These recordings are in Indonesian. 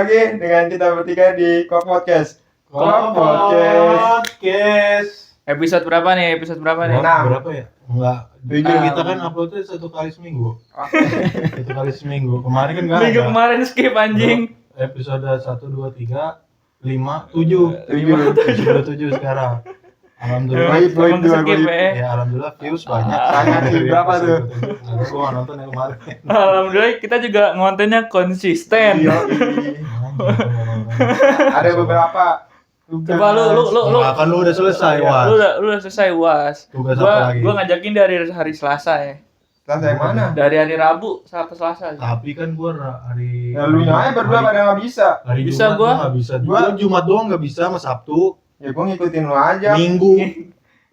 lagi dengan kita bertiga di Kok Podcast. Episode berapa nih? Berapa ya? Enggak. Kita kan uploadnya 1 kali seminggu. 1 kali seminggu. Kemarin kan enggak ada. Minggu kemarin skip anjing. Episode 1, 2, 3, 5, 7. Sudah 7 sekarang. Alhamdulillah. Ya alhamdulillah views banyak. Berapa tuh? Gua nonton yang kemarin. Alhamdulillah kita juga ngontennya konsisten. Ada beberapa. Coba lu Kan lu udah selesai, Lu udah selesai UAS. Tugas apa lagi? Gua ngajakin dari hari Selasa ya. Selasa yang mana? Dari hari Rabu sampai Selasa. Tapi kan gua hari Ya lu aja berdua pada nggak bisa. Hari Bisa Jumat gua nggak bisa. Gua Jumat doang nggak bisa sama Sabtu. Ya gua ngikutin lu aja. Minggu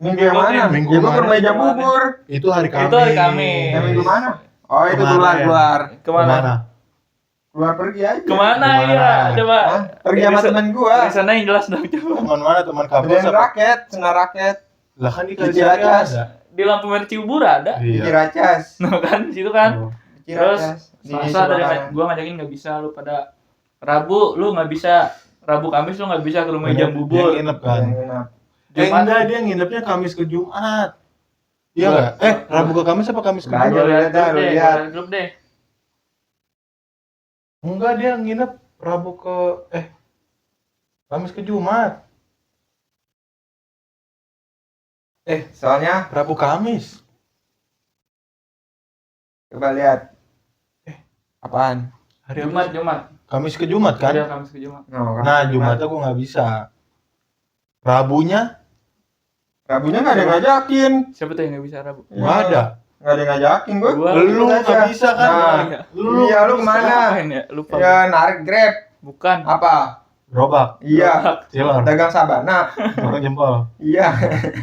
yang mana? Minggu Ya gua mana? bermeja bubur. Itu hari Kamis. Yang minggu mana? Oh itu keluar. Kemana? Keluar pergi aja. Kemana ya? Coba. Hah? Pergi sama teman gua. Di sana yang jelas dong coba. Teman mana? Teman kampus Main raket, senar raket. Lah kan di Ciracas. ada. Di lampu merah Cibubur ada. Iya. Ciracas. Nah kan situ kan. Terus Di Selasa dari sebelah gua ngajakin nggak bisa lu pada Rabu lu nggak bisa. Rabu Kamis lu nggak bisa ke rumah jam bubur. Dia nginep kan. kanan. Enggak, dia nginepnya Kamis ke Jumat. Iya enggak? Rabu ke Kamis apa Kamis ke Nggak Jumat? ada. Lihat. Grup deh. Enggak, dia nginep Rabu ke Kamis ke Jumat. Soalnya Rabu Kamis. coba lihat. Apaan? Hari Jumat. Kamis ke Jumat kan? Ada Kamis ke Jumat. Nah, Jumatnya gua nggak bisa. Rabunya Rabunya nggak ada yang ngajakin. Siapa tuh yang nggak bisa Rabu? nggak ada. Nggak ada yang ngajakin gua. Lu nggak bisa kan? Nah, iya, lu kemana? Ngapain ya? Lupa. Ya narik Grab. Bukan. Apa? Gerobak, Iya. cilor, Dagang sabana. orang jempol. Iya.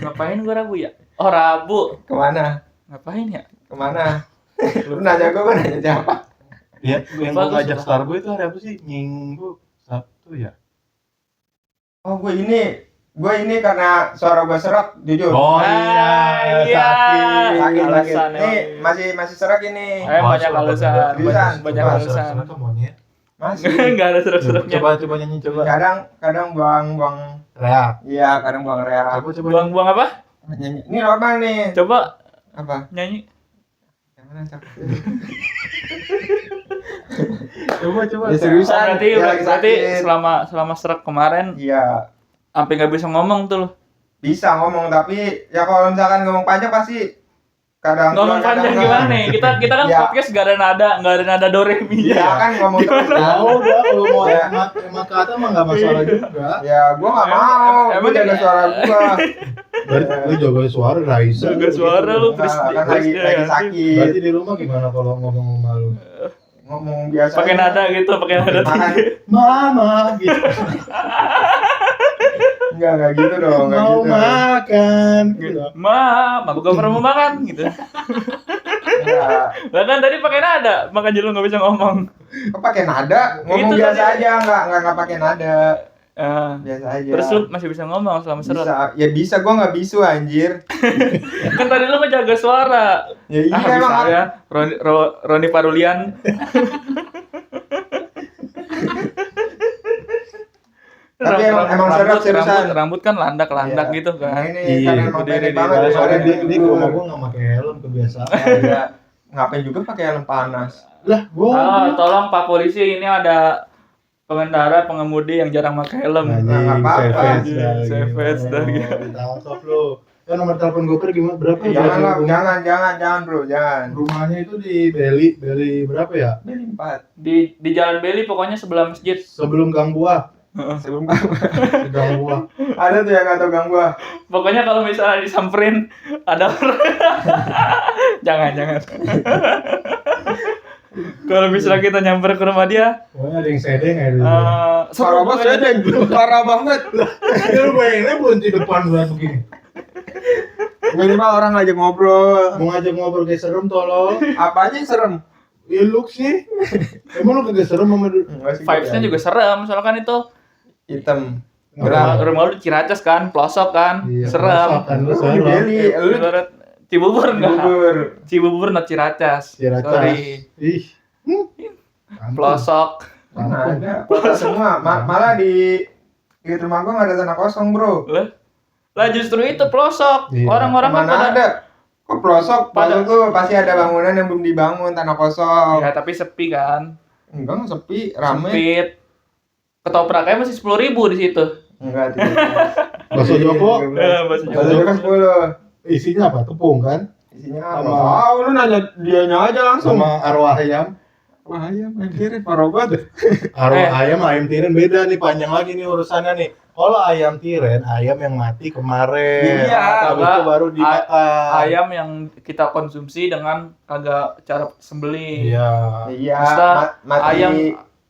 Ngapain gua Rabu ya? Oh Rabu. Kemana? Ngapain ya? Kemana? Lu nanya gua nanya siapa? Ya, yang gua Bagus, ngajak Bang. Starboy itu hari apa sih? Minggu, Sabtu ya? Oh, gua ini karena suara gua serak, jujur. Oh iya. Sakit. Alasan, Nih, masih serak ini. Banyak alasan. Seriusan? Banyak Coba, alasan. Monyet. Masih. Enggak ada serak-seraknya. Coba nyanyi coba. Kadang buang Reak. iya, kadang buang reak. Coba. Buang-buang apa? Nyanyi. Ini normal nih. Coba Apa? nyanyi. Yang mana, Cak? Coba. Ya, seriusan. Berarti Dia lagi sakit. selama serak kemarin Iya, sampai nggak bisa ngomong tuh lu. bisa ngomong tapi ya kalau misalkan ngomong panjang pasti kadang Ngomong kadang panjang enggak. gimana nih? Kita kan Ya. podcast nggak ada nada do re mi Iya kan ngomong terus kan. Tahu udah kalau mau Ya. emang kata mah nggak masalah juga. Ya, gua nggak mau. Emang Gua jaga ini- suara gua. Berarti lu jaga suara Raisa. Jaga suara lu. Nah, kan lagi sakit. Berarti di rumah gimana kalau ngomong sama lu? Ngomong biasa. pakai aja. nada gitu, pakai nada Makan. tinggi. Mama gitu. Enggak gitu dong, enggak Mau gitu. makan. Gitu. Mama bukan pernah mau makan gitu. Enggak. Lah kan tadi pakai nada, makanya lu nggak bisa ngomong. Kok pakai nada? Ngomong Itu biasa tadi. aja, enggak pakai nada. Ah. Biasa aja. Terus lu masih bisa ngomong selama serak. bisa. Ya bisa, gua enggak bisu anjir. Kan tadi lu menjaga suara. Ya iya Bisa emang. ya. Roni Parulian. Tapi emang serak seriusan. Rambut kan landak-landak Iya. gitu Nah, kan. ini Iya, karena emang berdiri pendek di banget. bawah. Soalnya Soalnya di rumah gua enggak pakai helm kebiasaan. Ya, ngapain juga pakai helm panas. Lah, gua Tolong Pak Polisi, ini ada pengemudi yang jarang pakai helm. nggak apa-apa. Savage dah, gitu. Ditangkap lu. Ya nomor telepon GoPro gimana? Berapa ya? Janganlah, Rumah- jangan bro, jangan. Rumahnya itu di Beli berapa ya? Beli 4 Di Jalan Beli pokoknya sebelah masjid. Sebelum Gang Buah. sebelum Di Gang Buah. ada tuh yang nggak tahu gang gua. Pokoknya kalau misalnya disamperin ada orang. jangan. Kalau misalnya kita nyamper ke rumah dia, Pokoknya ada yang sedeng ya. Parah banget ya, Deng. Parah banget. Ya lu bayanginnya berhenti depan buat begini. Minimal orang ngajak ngobrol. Mau ngajak ngobrol kayak serem tolong. Apa aja yang serem? Ya lu sih. Emang lu kagak serem sama Enggak sih. vibes-nya juga serem. Soalnya kan itu hitam. rumah lu di Ciracas kan, pelosok kan, Iya, serem. pelosok kan, lu Lu di serem. Beli, lu Ibarat Cibubur enggak? bubur. Cibubur not Ciracas. Ciracas. Sorry. Ih. Pelosok. Nggak ada. Kota semua. Malah di rumah gua nggak ada tanah kosong, bro. Lah justru itu pelosok. Iya. Orang-orang kan Mana pada ada? Kok pelosok? Pada- Pelosok tuh pasti ada bangunan yang belum dibangun, tanah kosong. ya tapi sepi kan. Enggak, sepi, rame. Sempit. Ketopraknya masih 10.000 di situ. Enggak, tidak. Bakso Joko Bahasa Kalau Jawa. juga 10. isinya apa? Tepung kan? Isinya apa? Sama- Tahu lu nanya dianya aja langsung. Sama arwah ayam. Wah, ayam anjir, parah banget. Arwah Eh. ayam tiren beda nih, panjang lagi nih urusannya nih. Kalau ayam tiren, ayam yang mati kemarin. Iya. Habis itu baru dimakan. Ayam yang kita konsumsi dengan kagak cara sembelih. Iya. Iya, Bisa mati. ayam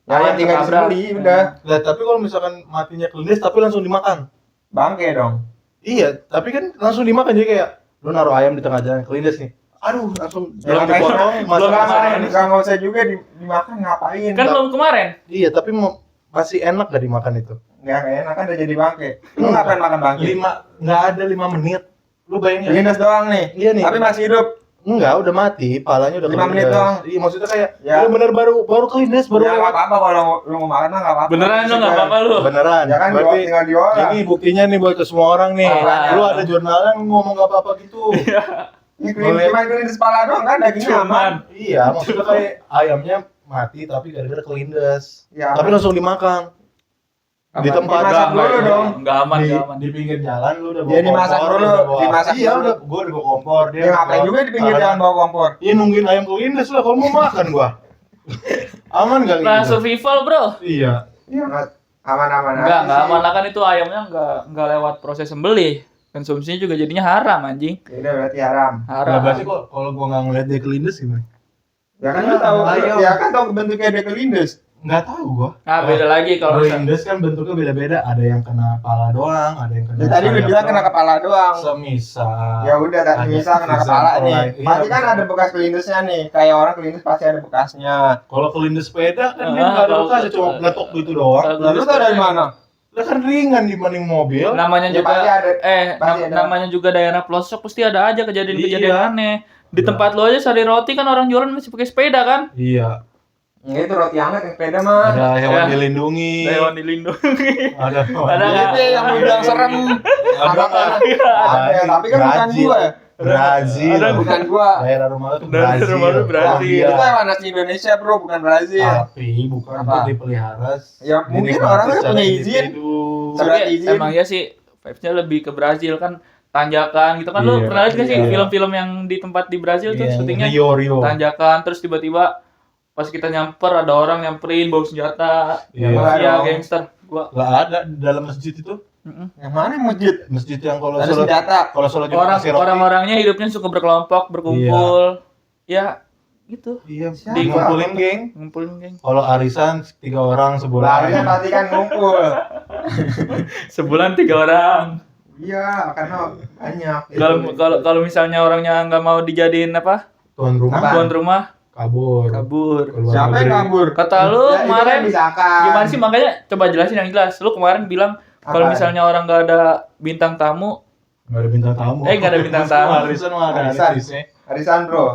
Mati nggak ketabrak. disembeli, udah. Nah, tapi kalau misalkan matinya kelindes tapi langsung dimakan. Bangke dong. Iya, tapi kan langsung dimakan jadi kayak lu naruh ayam di tengah jalan kelindes nih. Aduh, langsung Ya, belum dipotong, belum masak-masak. kemarin, nggak usah juga dimakan, ngapain? Kan belum kemarin. Iya, tapi masih enak gak dimakan itu. Nggak enak kan udah jadi bangke. Lu ngapain makan bangke? Nggak ada 5 menit. Lu bayangin. Lindas doang nih. Iya nih. Tapi masih hidup. Enggak, udah mati, palanya udah 5 menit kelindes. doang. Iya, maksudnya kayak Ya. bener baru kelindes, baru Ya nggak lewat. apa-apa kalau lu mau makan mah nggak apa-apa. Beneran lu enggak apa-apa lu. Beneran. Ya kan Berarti tinggal diolah. ini buktinya nih buat ke semua orang nih. Ah. Lu ada jurnalnya ngomong gak apa-apa gitu. Ini cuma kelindes kepala doang kan dagingnya aman. Iya, maksudnya kayak ayamnya mati tapi gara-gara kelindes. Ya. Tapi langsung dimakan. Di Aman. tempat Dimasak dulu dong. Enggak aman, di, enggak aman. di pinggir jalan lu udah bawa Ya, dimasak kompor, dulu, udah bawa- dimasak iya, dulu. gua udah bawa kompor. Dia ngapain juga di pinggir jalan bawa kompor. Iya, nungguin ayam kelindes lah kalau mau makan gua. Aman gak Nah, gitu? survival, Bro. Iya. Iya, aman-aman Enggak sih. aman lah kan itu ayamnya enggak lewat proses sembelih. Konsumsinya juga jadinya haram anjing. Ya udah berarti haram. Haram. Nah, berarti kok kalau gua nggak ngeliat dia kelindes gimana? Ya kan lu tahu, Ayam. ya kan tahu bentuknya dia kelindes. Nggak tahu gua. Nah, beda lagi kalau misalnya Kelindes kan bentuknya beda-beda. Ada yang kena kepala doang, ada yang kena. Ya tadi udah sayap bilang kena doang. kepala doang. Semisal. Ya udah tadi Ada misal kena season kepala nih. online. Iya, Pasti kan betul. ada bekas kelindesnya nih. Kayak orang kelindes pasti ada bekasnya. Kalau kelindes sepeda kan dia Ah, nggak ada kalau- bekas, cuma letok gitu doang. kalau Lalu tau dari mana? Lah kan ringan dibanding mobil. namanya Ya, juga pasti ada. Pasti ada. namanya juga daerah pelosok pasti ada aja kejadian-kejadian Iya. aneh. Di Iya. tempat lo aja sari roti kan orang jualan masih pakai sepeda kan? Iya. Ini tuh roti hangat yang sepeda mah. Ada hewan Ya. dilindungi. Ada hewan dilindungi. Ada hewan Ada nggak? Itu yang lu bilang serem. Ada nggak? Ada, tapi kan bukan Brazil. gua. Brazil. Ada Bukan gua. Daerah rumah lu tuh Daerah Brazil. rumah lu Brazil. Kolombia. Itu hewan asli Indonesia, Bro, bukan Brazil. Tapi bukan Apa? untuk dipelihara. Ya, mungkin dinikmati orangnya secara punya izin. individu. Surat Tapi izin. emang ya sih vibes-nya lebih ke Brazil kan tanjakan gitu kan lu Iya, pernah lihat gak sih iya. film-film yang di tempat di Brazil tuh Iya, syutingnya Rio. tanjakan terus tiba-tiba pas kita nyamper ada orang nyamperin bawa senjata Iya. mafia Dong. gangster gua Gak ada di dalam masjid itu. Yang mana masjid? Masjid yang kalau Ada sholat senjata. kalau sholat Jumat orang kasih roti. orang-orangnya hidupnya suka berkelompok berkumpul ya gitu Iya, Siapa? ngumpulin geng. ngumpulin geng Kalau arisan 3 orang Larinya sebulan. pasti kan ngumpul. sebulan 3 orang Iya, karena banyak. kalau misalnya orangnya nggak mau dijadiin apa Tuan rumah Apa? tuan rumah kabur. kabur Keluar Siapa yang negeri. kabur? Kata lu Ya, itu kemarin kan misalkan. gimana sih makanya coba jelasin yang jelas lu kemarin bilang kalau Apaan? misalnya orang nggak ada bintang tamu Nggak ada bintang tamu. nggak ada bintang tamu. Arisan mah ada Arisan. arisnya. Arisan, Bro.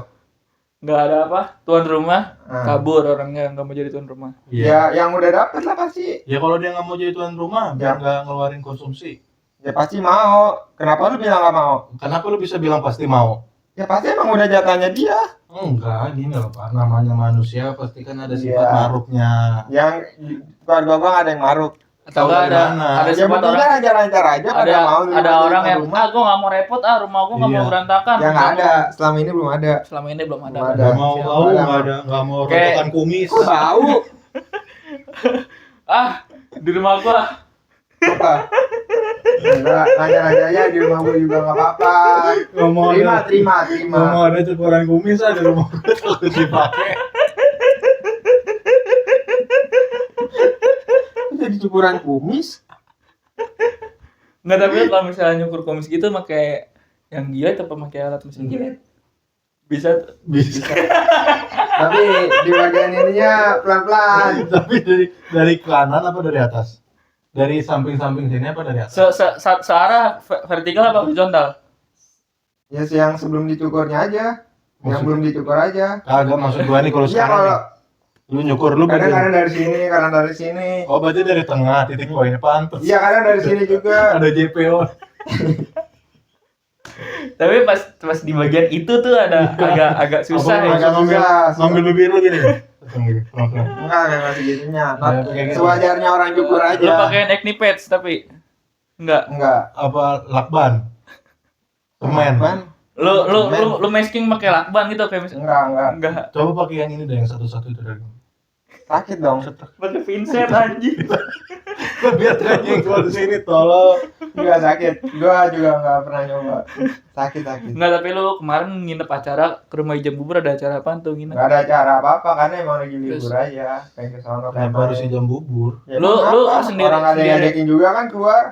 nggak ada apa tuan rumah Ah. kabur orangnya nggak mau jadi tuan rumah Ya, yang udah dapet lah pasti. Ya kalau dia nggak mau jadi tuan rumah, Ya. biar nggak ngeluarin konsumsi. Ya pasti mau. Kenapa lu bilang gak mau? Kenapa lu bisa bilang pasti mau? Ya pasti emang udah jatahnya dia. Enggak, gini loh Pak. Namanya manusia pasti kan ada sifat Iya. maruknya. Yang keluarga gua gak ada yang maruk. atau Tahu nggak dari ada mana? ada Ya sifat buktinya orang lancar-lancar aja pada mau ada jadi orang tuan yang rumah. gue nggak mau repot rumah gue nggak Iya. mau berantakan Ya nggak ada. Selama ini belum ada. selama ini belum ada Belum ada. Nggak mau Siapa? bau, nggak mau Kayak- rontokan kumis. Kok bau? Di rumah gua Apa? Enggak, nanya-nanya aja di rumah gua juga nggak apa-apa. Nggak mau Terima, ada, terima, nggak terima. mau ada cukuran kumis ada rumah gue takut dipakai. Jadi cukuran kumis. nggak tapi kalau misalnya nyukur kumis gitu pakai yang gilid apa pakai alat mesin gilid bisa Bisa. Tapi di bagian ininya pelan-pelan. Tapi dari kanan apa dari atas? Dari samping-samping sini apa dari atas? searah vertikal apa horizontal Ya yang sebelum dicukurnya aja. Yang Maksud- belum dicukur aja. Kagak maksud gua nih kalau Iya sekarang kalau nih. Lu nyukur lu Kadang bagian. dari sini, kadang dari sini. Oh, berarti dari tengah titik poinnya pantas. Iya, kadang dari sini juga. Ada JPO. Tapi pas di bagian itu tuh ada agak susah ya. Agak ngambil bibir lu gini. Enggak segitunya. Nah, kayak gitu. Sewajarnya orang cukur Lu aja. pakai acne pads tapi enggak. Apa lakban? Semen. Kan? Lu masking pakai lakban gitu kayak misalnya. Enggak. Coba pakai yang ini deh, yang satu-satu itu dari. Sakit dong. Pakai Vincent anjing. Biar training gua di sini tolong. Enggak sakit. Gua juga enggak pernah nyoba. Sakit. Enggak, tapi lu kemarin nginep acara ke rumah Ijam Bubur, ada acara apaan tuh nginep? Enggak ada acara apa-apa karena emang lagi libur aja. Pengen ke sono Kenapa harus jam bubur? Ya, Lu kenapa? sendiri- Orang ada yang sendiri. ngajakin juga kan keluar.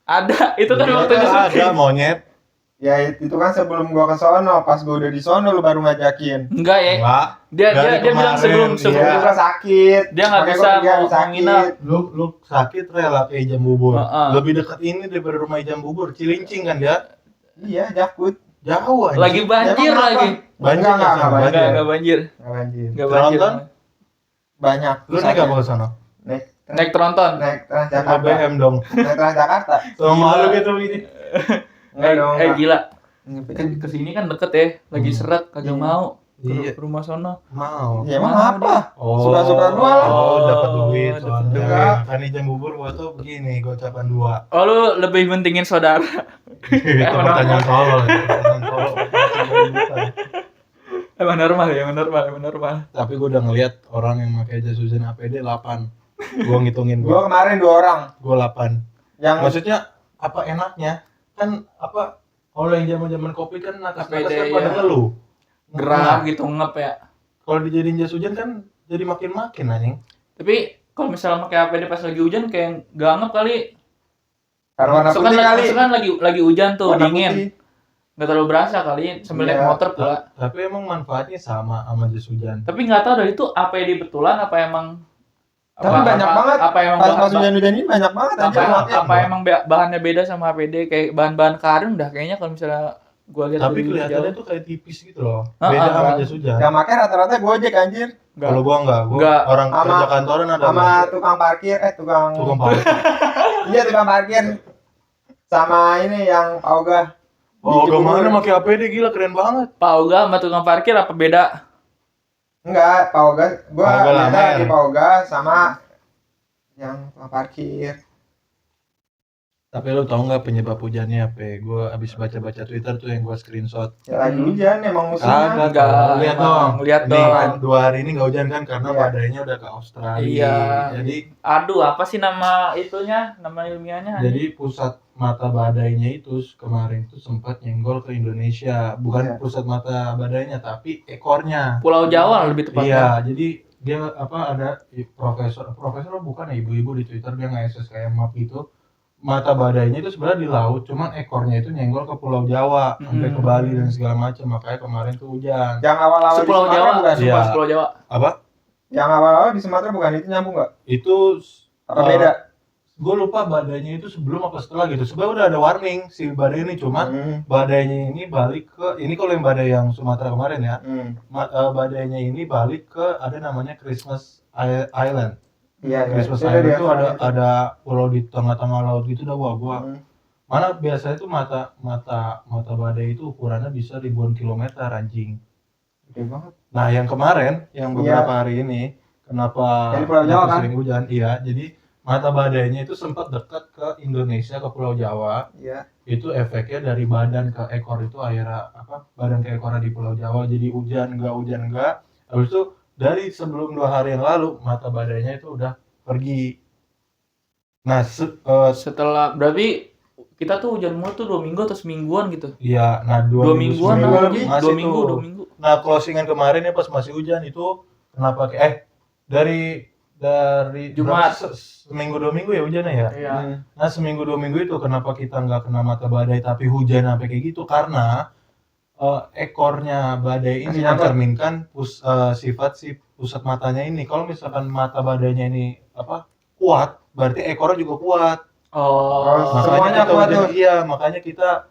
Ada, itu kan Iya, waktu di Ada syuting. monyet. Ya itu kan sebelum gua ke sono, pas gua udah di sono lu baru ngajakin. Enggak ya. Enggak. Dia Dari bilang kemarin, sebelum Iya, gua sakit. Dia nggak Makanya bisa gua pergi mau nginep. Lu sakit rela ke Ijam Bubur. Heeh. Lebih dekat ini daripada rumah Ijam Bubur, Cilincing kan ya? Iya, Jakut. Jauh aja. lagi banjir Emang lagi. apa? Banjir Enggak sama banjir. Enggak banjir. Enggak banjir. Enggak banjir. Tronton? Banyak. Lu naik apa ke sana? Naik tronton. Naik Sama Transjakarta. BM dong. Naik Transjakarta. Sama lu gitu ini. Enggak dong. enggak. Gila. Ke sini kan deket ya, lagi seret kagak Iya. mau. Iya. Ke rumah sono. Mau. Ya emang Mau apa? Oh, Suka-suka gua lah. Oh, dapat duit Dapat soalnya. Kan Ijam Bubur gua tuh begini, gocapan 2. Oh, lu lebih mentingin saudara. Itu pertanyaan tolol. Emang normal ya, emang normal. Tapi gua udah ngeliat orang yang pakai jas hujan APD 8. Gua ngitungin Gua gua. kemarin 2 orang Gua 8. yang Maksudnya apa enaknya? Kan apa kalau yang zaman-zaman Covid kan nakes-nakes APD, kan pada iya. ngeluh. Gerah gitu ngep ya. Kalau dijadiin jas hujan kan jadi makin-makin anjing. Tapi kalau misalnya pakai APD pas lagi hujan kayak gak ngep kali. karena warna Soalnya putih kali. kan lagi hujan tuh, Warna dingin. putih. Gak terlalu berasa kali sambil naik Iya. motor pula. Tapi emang manfaatnya sama jas hujan. Tapi nggak tahu dari itu APD betulan apa emang Tapi banyak banget. apa emang Pas hujan-hujan ini banyak banget apa, anjir. apa emang bahannya beda sama APD, kayak bahan-bahan karung dah kayaknya kalau misalnya gua lihat Tapi dari kelihatannya jauh. tuh kayak tipis gitu loh. Ah, Beda ah, sama ah. jas hujan. Yang make rata-rata Gojek anjir. Nggak. Kalau gua enggak, Nggak. orang Sama- kerja kantoran ada Sama tukang parkir, tukang parkir. Iya, tukang parkir. Sama ini yang Auga. Oh, Di kemana Cibubur. pakai APD gila keren banget. Pak Oga sama tukang parkir apa beda? Enggak, Pauga. Gua Pauga lihatnya Lamer. di Pauga sama yang tukang parkir. Tapi lu tau nggak penyebab hujannya apa? Gue abis baca-baca Twitter tuh yang gue screenshot. Ya lagi Hmm. hujan emang musimnya. Enggak, lihat emang. dong. Lihat Ini dong. kan 2 hari ini nggak hujan kan karena Iya. badainya udah ke Australia. Iya. Jadi Aduh, apa sih nama itunya? Nama ilmiahnya? jadi pusat mata badainya itu kemarin tuh sempat nyenggol ke Indonesia. Bukan Iya. pusat mata badainya tapi ekornya. Pulau Jawa lebih tepatnya. Iya, jadi dia ada profesor bukan ya, ibu-ibu di Twitter dia nge-SS kayak map gitu. Mata badainya itu sebenarnya di laut, cuman ekornya itu nyenggol ke Pulau Jawa sampai ke Bali dan segala macam. Makanya kemarin tuh hujan. Yang awal-awal di Sepulau Sumatera Jawa, bukan? Iya. Pulau Jawa. Apa? Yang awal-awal di Sumatera bukan itu nyambung nggak? Itu Apa beda? Gue lupa badainya itu sebelum apa setelah gitu. Sebenarnya udah ada warning si badai ini, cuman badainya ini balik ke ini kalau yang badai yang Sumatera kemarin ya. Badainya ini balik ke ada namanya Christmas Island. Iya, Christmas Itu Island dia itu soalnya itu. ada pulau di tengah-tengah laut gitu dah gua. Mana biasanya itu mata badai itu ukurannya bisa ribuan kilometer anjing. Gede banget. Nah, yang kemarin yang beberapa Iya. hari ini kenapa Yang di Pulau Jawa, kan? sering hujan? Iya, jadi mata badainya itu sempat dekat ke Indonesia ke Pulau Jawa. Iya. Itu efeknya dari badan ke ekor itu akhirnya badan ke ekornya di Pulau Jawa jadi hujan enggak. Habis itu dari sebelum 2 hari yang lalu mata badainya itu udah pergi. Nah, Setelah berarti kita tuh hujan mulu tuh 2 minggu atau semingguan gitu. iya, nah 2 mingguan seminggu lah, lebih. masih 2 minggu, tuh. 2 minggu. Nah, closingan kemarin ya pas masih hujan itu kenapa dari Jumat. berapa sih? Seminggu 2 minggu ya hujannya ya. Iya. Nah, seminggu 2 minggu itu kenapa kita nggak kena mata badai tapi hujan sampai kayak gitu karena ekornya badai ini Masih nyangkut. mencerminkan sifat si pusat matanya ini. Kalau misalkan mata badainya ini kuat, berarti ekornya juga kuat. Oh, Semuanya kita kuat hujan, tuh. iya, makanya kita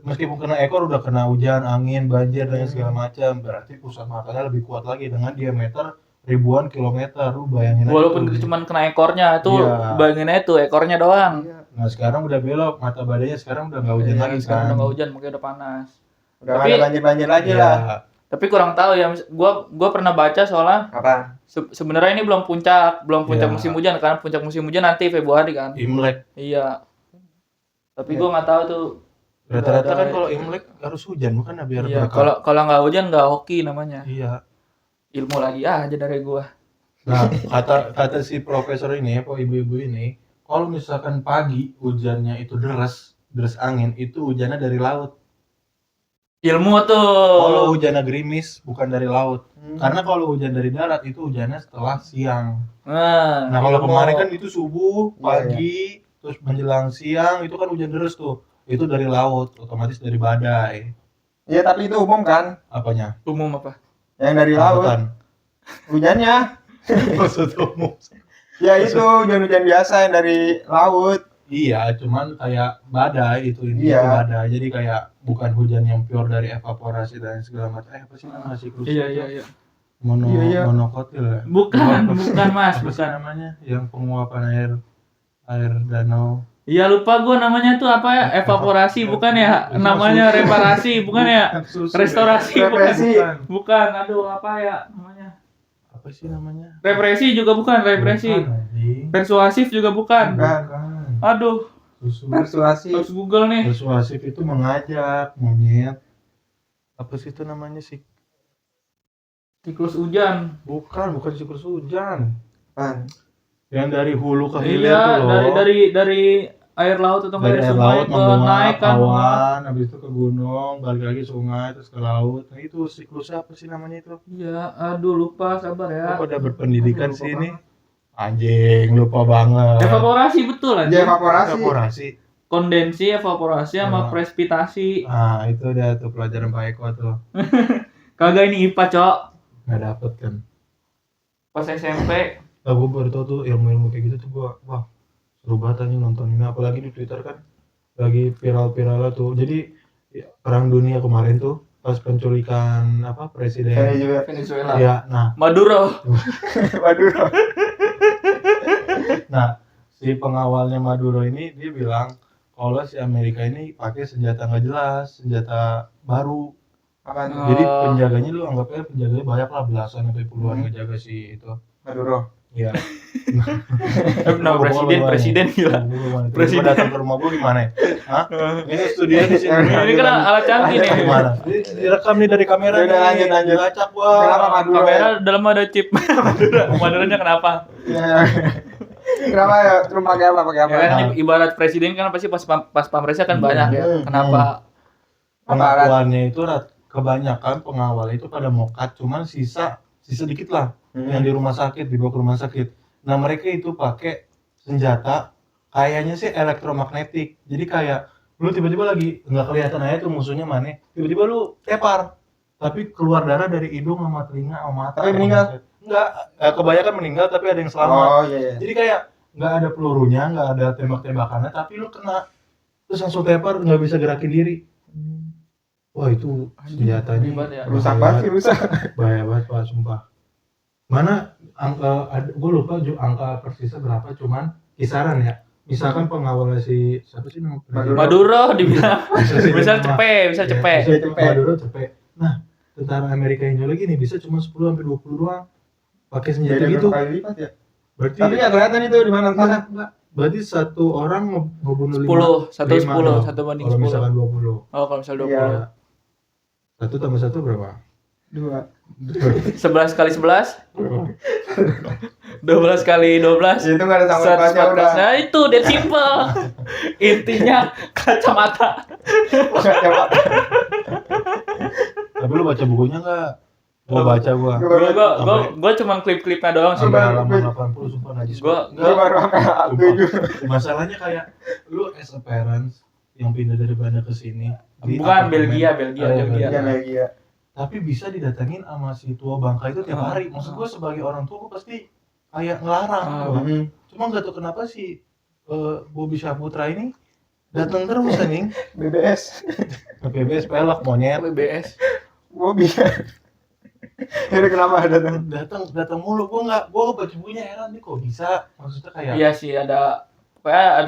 meskipun kena ekor udah kena hujan, angin, banjir dan segala macam, berarti pusat matanya lebih kuat lagi dengan diameter ribuan kilometer, lu bayangin aja Walaupun tuh. itu cuma kena ekornya, itu Iya. bayangin aja tuh ekornya doang. Nah sekarang udah belok, mata badainya sekarang udah nggak hujan Iya, lagi sekarang kan. udah nggak hujan, makanya udah panas. Udah Tapi- ada banjir-banjir lagi Iya. lah. Tapi kurang tahu ya, gua pernah baca soalnya Apa? sebenarnya ini belum puncak Iya. musim hujan, karena puncak musim hujan nanti Februari kan. Imlek. Iya. Tapi Iya. gua nggak tahu tuh. Rata-rata Ada- kan kalau Imlek harus hujan bukan ya biar Iya, berkah. kalau nggak hujan nggak hoki namanya. Iya. Ilmu lagi aja dari gua. Nah, kata si profesor ini, apa ibu-ibu ini, kalau misalkan pagi hujannya itu deras angin, itu hujannya dari laut. Ilmu tuh. Kalau hujannya gerimis bukan dari laut. Hmm. Karena kalau hujan dari darat itu hujannya setelah siang. Nah, Nah, kalau ilmu. kemarin kan itu subuh, Iya, pagi, terus menjelang siang itu kan hujan deras tuh. Itu dari laut, otomatis dari badai. Iya, tapi itu umum kan? Apanya? umum apa? Yang dari laut. Angkutan. Hujannya. Maksud umum. Ya itu hujan-hujan biasa yang dari laut. Iya, cuman kayak badai itu ini Iya. itu badai. Jadi kayak bukan hujan yang pure dari evaporasi dan segala macam. Apa sih namanya siklus? Iya, itu? iya, iya. Iya. Monokotil ya? Bukan Mas, Apa sih bukan. namanya? Yang penguapan air danau. Iya, lupa gua namanya tuh apa ya? Evaporasi bukan ya? Namanya reparasi bukan ya? Restorasi bukan. Represi. Bukan, aduh apa ya namanya? Apa sih namanya? Represi juga bukan, represi. Bukan, anjing. Persuasif juga bukan. Bukan. Aduh, Persuasi. harus Google nih. Persuasif itu mengajak, monyet. Apa sih itu namanya sih? Siklus hujan. Bukan siklus hujan. Kan. Yang dari hulu ke hilir Iya, tuh loh. dari air laut atau Dari dari air sungai laut ke menguap naik kan. awan, habis itu ke gunung, balik lagi sungai, terus ke laut. Nah itu siklusnya apa sih namanya itu? Iya, aduh lupa, sabar ya. Apa udah berpendidikan Lupa sih ini? Anjing, lupa banget. Evaporasi betul Dia aja. evaporasi. Evaporasi. Kondensi, evaporasi sama Ya. presipitasi. Ah, itu udah tuh pelajaran Pak Eko tuh. Kagak ini IPA, Cok. Nggak dapet kan. Pas SMP. Nah, gue baru tau tuh ilmu-ilmu kayak gitu tuh gua, wah seru banget anjing nonton ini. Apalagi di Twitter kan lagi viral-viral tuh. Jadi ya, perang dunia kemarin tuh pas penculikan apa Saya presiden. juga. Venezuela. Ya, nah Maduro. Maduro. Nah, si pengawalnya Maduro ini dia bilang kalau si Amerika ini pakai senjata nggak jelas, senjata baru. Apa tuh? Jadi penjaganya lu anggapnya penjaganya banyak lah belasan atau puluhan ngejaga si itu. Maduro. Iya. Nama presiden gila. Presiden Presiden. datang ke rumah gua gimana? Hah? Ini studio di sini. Ini kan alat canggih nih. Gimana? Ini direkam nih dari kamera. Udah, nih. lanjut. Dilacak gua. Kenapa Maduro? Kamera dalam ada chip. Maduranya kenapa? Iya. Kenapa ya? Terus pakai apa? Pakai apa? Ya kan ibarat presiden kan pasti pas pamresnya kan banyak ya. Kenapa? Pengakuannya itu kebanyakan pengawal itu pada mokat, cuman sisa dikit lah yang di rumah sakit, dibawa ke rumah sakit. Nah mereka itu pakai senjata kayaknya sih elektromagnetik. Jadi kayak lu tiba-tiba lagi nggak kelihatan aja tuh musuhnya mana, tiba-tiba lu tepar, tapi keluar darah dari hidung sama telinga sama mata. Tapi meninggal? Enggak, kebanyakan meninggal tapi ada yang selamat. Oh iya. Jadi kayak nggak ada pelurunya, nggak ada tembak-tembakannya, tapi lu kena terus langsung tepar, nggak bisa gerakin diri. Wah itu senjatanya Ribet ya. Rusak banget sih, rusak. bahaya banget pak, sumpah. Mana angka, gue lupa angka persisnya berapa, cuman kisaran ya. Misalkan pengawal si siapa sih nama Maduro dibilang Bisa sih, bisa nama. cepet, bisa Ya, cepet. bisa Cepet. Maduro cepet. Nah tentara Amerika yang lagi nih bisa cuma 10 sampai 20 doang pakai senjata Beda gitu. berapa kali lipat ya? Berarti Tapi nggak kelihatan itu di mana enggak, enggak. Berarti satu orang ngebunuh 10, 1 lima 10, dong. 1 banding Kalau 10. misalkan 20. Oh, kalau misal 20. Iya. 1 tambah 1 berapa? 2. 11 kali 11, 12 kali 12. Itu nggak ada sangkut pautnya 114. udah. Nah itu dead simple. Intinya kacamata. Tapi lu baca bukunya enggak? Gua baca gua. Gua cuman klip-klipnya doang sih. Sampai Coba, halaman 80 sumpah najis. Gua- Gue baru angka Sumpah. Masalahnya kayak lu as a parents yang pindah dari Belanda ke sini di Bukan apartemen. Belgia. Iya Belgia. Tapi bisa didatengin sama si tua bangka itu tiap hari. Maksud gua sebagai orang tua gua pasti kayak ngelarang. Cuma nggak tahu kenapa si Bobby Saputra ini datang terus anjing. BBS. PBS pelak monyet. BBS. Gue bisa. Ini kenapa datang? datang mulu. Gua baca bukunya heran nih kok bisa. Maksudnya kayak Iya sih pokoknya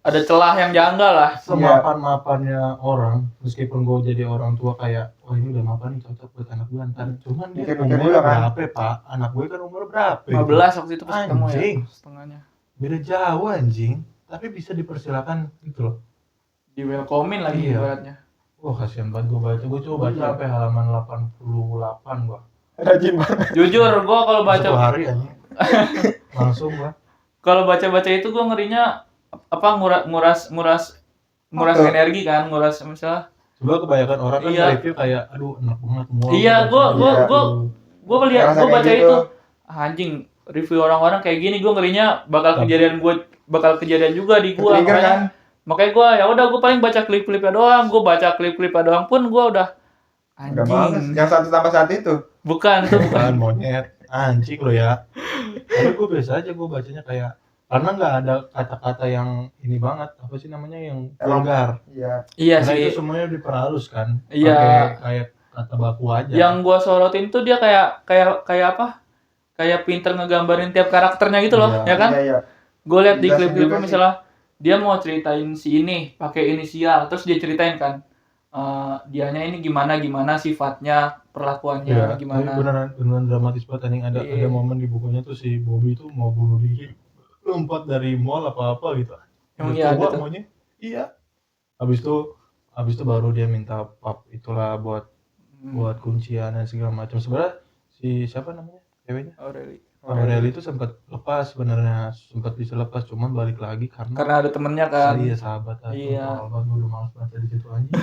ada celah yang janggal lah. semapan-mapannya orang, meskipun gue jadi orang tua kayak, wah ini udah mapan nih cocok buat anak gue ntar. Cuman dia Mikir-mikir umurnya juga kan. berapa Pak? Anak gue kan umur berapa? 15 waktu itu pas ketemu ya. Anjing. Setengahnya. Beda jauh anjing. Tapi bisa dipersilakan gitu loh. Di welcome-in lagi Iya. ibaratnya. Wah kasihan banget gue baca. Gue coba baca sampai halaman 88 gua. Rajin banget. Jujur gua kalau Satu baca hari anjing. Langsung gua. kalau baca-baca itu gua ngerinya nguras Apa? energi kan, nguras misalnya. Coba kebanyakan orang kan Iya. review kayak aduh enak banget mual. Iya, gua melihat Ngerasa gua kayak baca gitu. itu anjing review orang-orang kayak gini gua ngerinya bakal kejadian juga di gua. Ketrigger kan? Makanya gua ya udah gua paling baca klip-klipnya doang. Gua baca klip-klipnya doang pun gua udah Udah males. anjing. Yang 1+1 itu. Bukan tuh bukan. Bukan monyet anjing lo ya. Tapi gue biasa aja gue bacanya kayak karena nggak ada kata-kata yang ini banget apa sih namanya yang vulgar. Iya. Iya Karena itu sih. semuanya diperhalus kan. Iya. Pakai kayak kata baku aja. Yang gua sorotin tuh dia kayak apa? Kayak pinter ngegambarin tiap karakternya gitu loh, Iya. ya kan? Iya, iya. Gue lihat di Jelasin klip-klipnya juga sih. misalnya dia mau ceritain si ini pakai inisial, terus dia ceritain kan dianya ini gimana sifatnya, perlakuannya Iya, gimana. tapi beneran dramatis banget anjing. Ada Iya. momen di bukunya tuh si Bobby tuh mau bunuh diri, lompat dari mall apa gitu. Emang Udah iya tua ada tuh? maunya. Iya. Habis itu baru dia minta pap itulah buat kuncian dan segala macam. Sebenarnya si siapa namanya? Ceweknya? Aureli itu sempat bisa lepas cuman balik lagi Karena ada temennya kan. iya sahabat aku. Iya. Gue udah malas baca di situ anjing.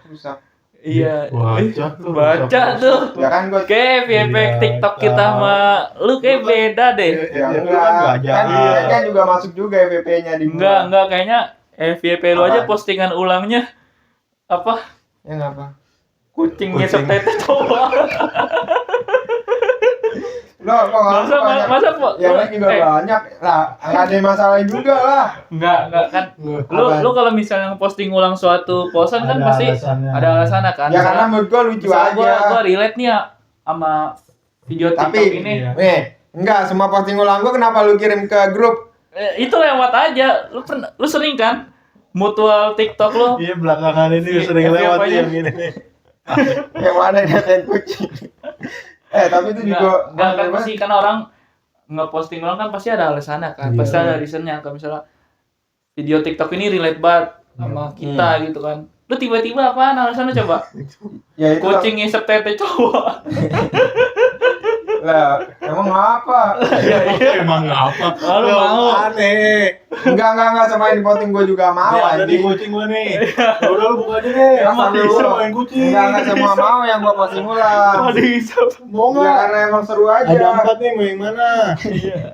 Rusak. Iya. Baca tuh. Ya kan gue Kayak efek Iya, TikTok kita tahu. sama lu kayak beda deh. ya Iya, enggak. kan Kan, belajar. kan juga masuk juga FVP-nya di gua. Enggak kayaknya FYP lu aja Apaan? postingan ulangnya apa? Ya ngapa? Kucing Kucing. ngesep tete coba. Lo kok nggak Masa po? Ya kan juga banyak lah. Nggak ada masalah juga lah. Enggak kan. Lu kalau misalnya posting ulang suatu posan kan Ada pasti alasannya. ada alasannya kan. Ya karena menurut gua lucu aja. Gua relate nih ya sama video TikTok Tapi ini. Iya. nih, enggak semua posting ulang gua kenapa lu kirim ke grup? Itu lewat aja. Lu sering kan mutual TikTok lu? Iya belakangan ini Si sering lewat FYP-nya. yang ini nih. Yang mana yang ngatain kucing? Tapi itu juga Enggak kan pasti kan orang ngeposting ulang kan pasti ada alasannya kan. Iya. Pasti ada reasonnya kan misalnya video TikTok ini relate banget sama kita gitu kan. Lu tiba-tiba apaan alasannya coba? ya itu Kucing ngisep tete cowok. lah. Emang apa? Emang apa? Oh, lu mau? Aneh. Enggak sama yang posting gua juga mau Ada di anjing. kucing gua nih. Ya udah lu buka aja deh. Emang Bisa lu. main kucing. Enggak semua mau yang gua posting ulang. Ngisep. Mau Ya nggak? karena emang seru aja. Ada 4 nih, mau yang mana?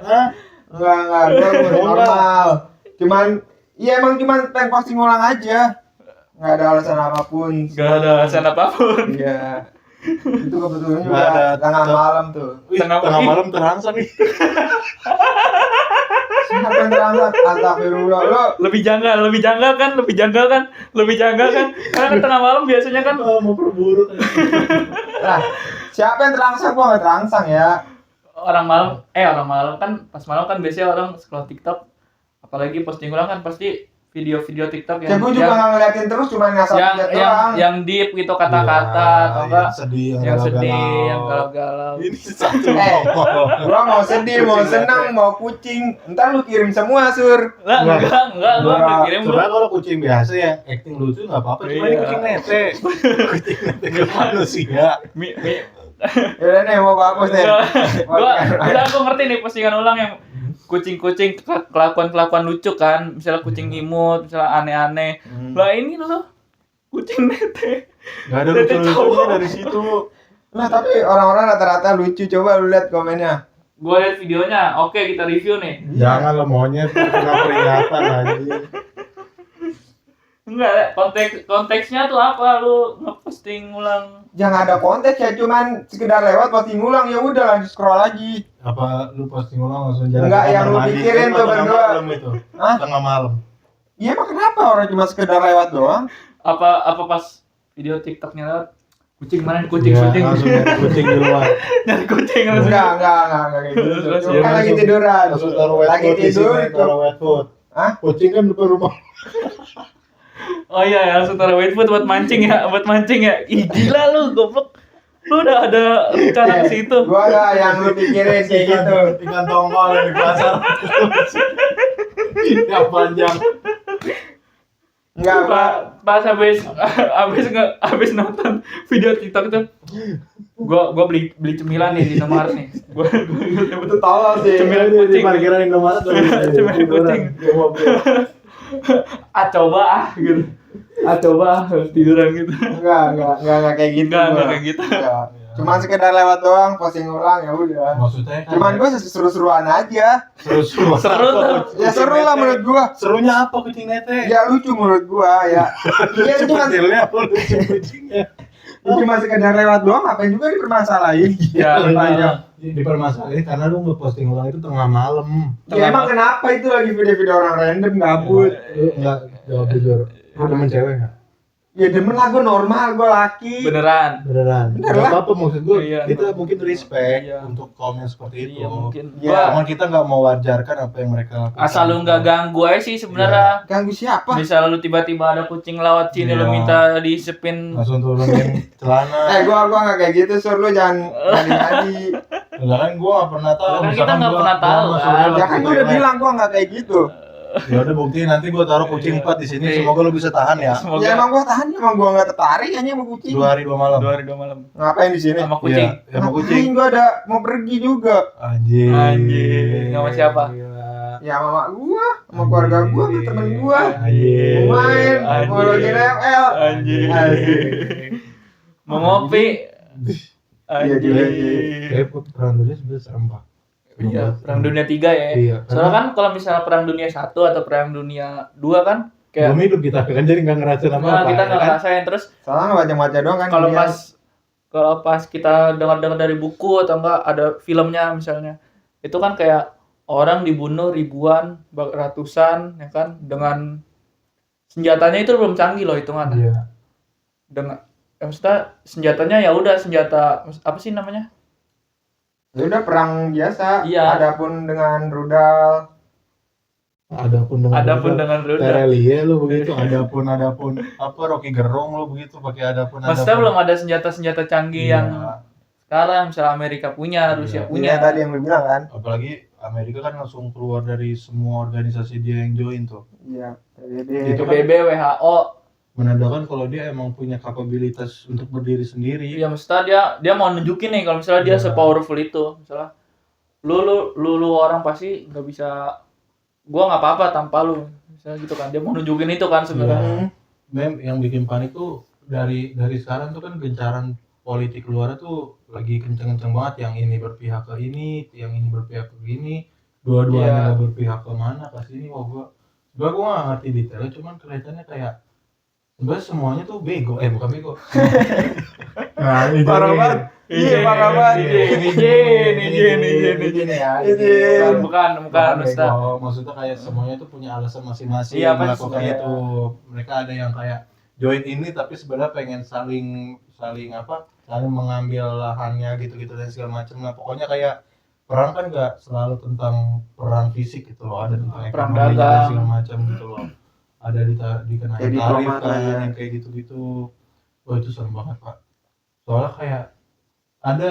Hah? Enggak, gua Mau normal. Cuman pengen posting ulang aja. Enggak ada alasan apapun. Gak ada alasan apapun. Iya. Itu kebetulan juga Nggak ada tengah malam tuh. Wih, tengah malam terangsang nih. Siapa yang terangkat? Astagfirullah. Lo Lebih janggal kan? Karena tengah malam biasanya kan Mau berburu. lah, siapa yang terangsang? Gua nggak terangsang ya. orang malam kan pas malam kan biasanya orang scroll TikTok apalagi posting ulang kan pasti video-video TikTok Ya gue juga nggak ngeliatin terus, cuma ngasal lihat doang. yang deep gitu kata-kata atau enggak yang sedih, yang galau-galau. Ini satu. Gua mau sedih, mau senang, mau kucing. Ntar lu kirim semua, Sur. Lah enggak gua Enggak. kirim Sebenarnya gua. kalau kucing biasa yang acting lucu nggak apa-apa, cuma ini Iya. kucing nete. Kucing nete ke manusia. Yaudah nih, mau gua hapus nih. Gua ngerti nih postingan ulang yang kucing-kucing kelakuan lucu kan, misalnya kucing imut, misalnya aneh-aneh. Lah ini loh kucing nete. Nggak ada lucu-lucunya dari situ. Nah, tapi orang-orang rata-rata lucu. Coba lu lihat komennya. Gua lihat videonya. Oke, kita review nih. Jangan lo monyet kena peringatan anjing. Enggak, konteksnya tuh apa lu ngeposting ulang? Jangan ada konteks ya, cuman sekedar lewat posting ulang, ya udah lanjut scroll lagi. Apa lu posting ulang langsung jalan Enggak, ke yang kamar lu mandi? pikirin Itu tuh tengah berdua. malam itu. Hah? Tengah malam. Iya, emang kenapa orang cuma sekedar lewat doang? Apa pas video TikToknya lewat? Kucing mana nih kucing Ya, kucing. langsung nyari kucing di luar. Nyari kucing langsung. Enggak kayak gitu. Terus, Cuma ya, kan lagi langsung- tiduran. Langsung taruh wet Lagi food di tidur sini, itu. taruh wet food. Hah? Kucing kan depan rumah. Oh iya, langsung taruh wet food buat mancing ya, Ih gila lu, goblok. Lu udah ada rencana ke situ. Gua enggak yang lu pikirin kayak gitu. Ikan tongkol di pasar. Yang panjang. Enggak, gua Pas habis nonton video TikTok itu, gua beli cemilan nih di Indomaret nih. Gua itu tolol sih. Cemilan Di kucing. parkiran Indomaret. Cemilan kucing. Gitu. Coba tiduran gitu. Enggak kayak gitu. Enggak gua. kayak gitu. Enggak. Cuman sekedar lewat doang, posting ulang ya udah. Maksudnya kan Cuman gua seru-seruan aja. seru-seru. Seru tuh. Ya seru lah menurut gua. Serunya apa kucing nete? Ya lucu menurut gua ya. Iya cuma Kecilnya apa lucu kucingnya? cuma sekedar lewat doang, ngapain juga dipermasalahin. Ya, panjang. Dipermasalahin karena lu ngeposting ulang itu tengah malam. Ya emang kenapa itu lagi video-video orang random gabut? Enggak, jawab jujur. Lu demen cewek enggak? Ya demen lah, gua normal, gua laki. Beneran. Beneran. Bener Enggak lah. apa-apa maksud gue. Iya. Kita mungkin respect Iya. untuk kaum yang seperti itu. Iya mungkin. Ya. Gua Cuman kita nggak mau wajarkan apa yang mereka lakukan. asal lu nggak ganggu aja sih sebenarnya. Ganggu siapa? Misal lu tiba-tiba ada kucing lewat sini lu Iya. minta disepin. Langsung turunin celana. Gua nggak kayak gitu, Sur, lu jangan ngadi-ngadi. Enggak kan gua nggak pernah tahu. Kan kita Misalkan nggak gua- pernah gua tahu, masuk kan. lewat Ya kan gua udah kucing bilang gua nggak kayak gitu. Ya udah buktiin nanti gua taruh kucing 4 di sini. Iya. Semoga lu bisa tahan ya. Semoga Ya emang gua tahan, emang gua nggak tertarik hanya sama kucing. 2 hari 2 malam. 2 hari 2 malam Ngapain di sini? sama kucing. Iya, sama kucing. Gua ada mau pergi juga. Anjing. Anjing. Sama siapa? Gila. Ya sama mak gua, sama keluarga gua, sama temen gua. Anjing. Mau main, mau login ML. Anjing. Mau ngopi. Iya, Kayak perang dunia sebenarnya serem pak. Iya, Perang Dunia 3 ya. Iya, Soalnya kan kalau misalnya Perang Dunia 1 atau Perang Dunia 2 kan kayak belum hidup kita kan jadi nggak ngerasain apa nah, apa. kita nggak ngerasain. Terus Soalnya baca-baca doang kan. kalau dia. pas kita dengar dari buku atau enggak ada filmnya misalnya, itu kan kayak orang dibunuh ribuan, ratusan ya kan, dengan senjatanya itu belum canggih loh hitungan. Iya. Dengan maksudnya senjatanya ya udah senjata apa sih namanya? Ya udah perang biasa. Iya. Adapun dengan rudal. Adapun dengan rudal. Terelie lu begitu. Adapun apa Rocky Gerung lu begitu pakai adapun. Maksudnya belum ada senjata-senjata canggih Iya. yang sekarang misalnya Amerika punya, Rusia Iya. punya. Iya tadi yang lu bilang kan. Apalagi Amerika kan langsung keluar dari semua organisasi dia yang join tuh. Iya. Itu kan- PBB, WHO. Menandakan kalau dia emang punya kapabilitas untuk berdiri sendiri. Iya, maksudnya dia mau nunjukin nih kalau misalnya dia Iya. sepowerful itu. Misalnya lu orang pasti nggak bisa, gua nggak apa-apa tanpa lu. Misalnya gitu kan. Dia mau nunjukin itu kan sebenarnya. Mem yang bikin panik tuh dari sekarang tuh kan gencaran politik luar tuh lagi kenceng-kenceng banget, yang ini berpihak ke ini, yang ini berpihak ke ini, dua-duanya Iya. berpihak ke mana pas ini. Wah gua nggak ngerti detailnya, cuman kelihatannya kayak sebenarnya semuanya tuh bego, bukan bego. Nah, ini Parah banget. Iya, parah banget. Ini. Izin. Bukan, Ustaz. bego. Maksudnya kayak semuanya tuh punya alasan masing-masing Iya, pasti melakukan sebenarnya. itu. Mereka ada yang kayak join ini tapi sebenarnya pengen saling mengambil lahannya gitu-gitu dan segala macam. Nah, pokoknya kayak perang kan nggak selalu tentang perang fisik gitu loh, ada tentang Perang ekonomi dan dagang. segala macam gitu loh. Ada dikenain Kayak tarif diplomat kan, lah ya. yang kayak gitu-gitu. Wah itu serem banget pak. Soalnya kayak ada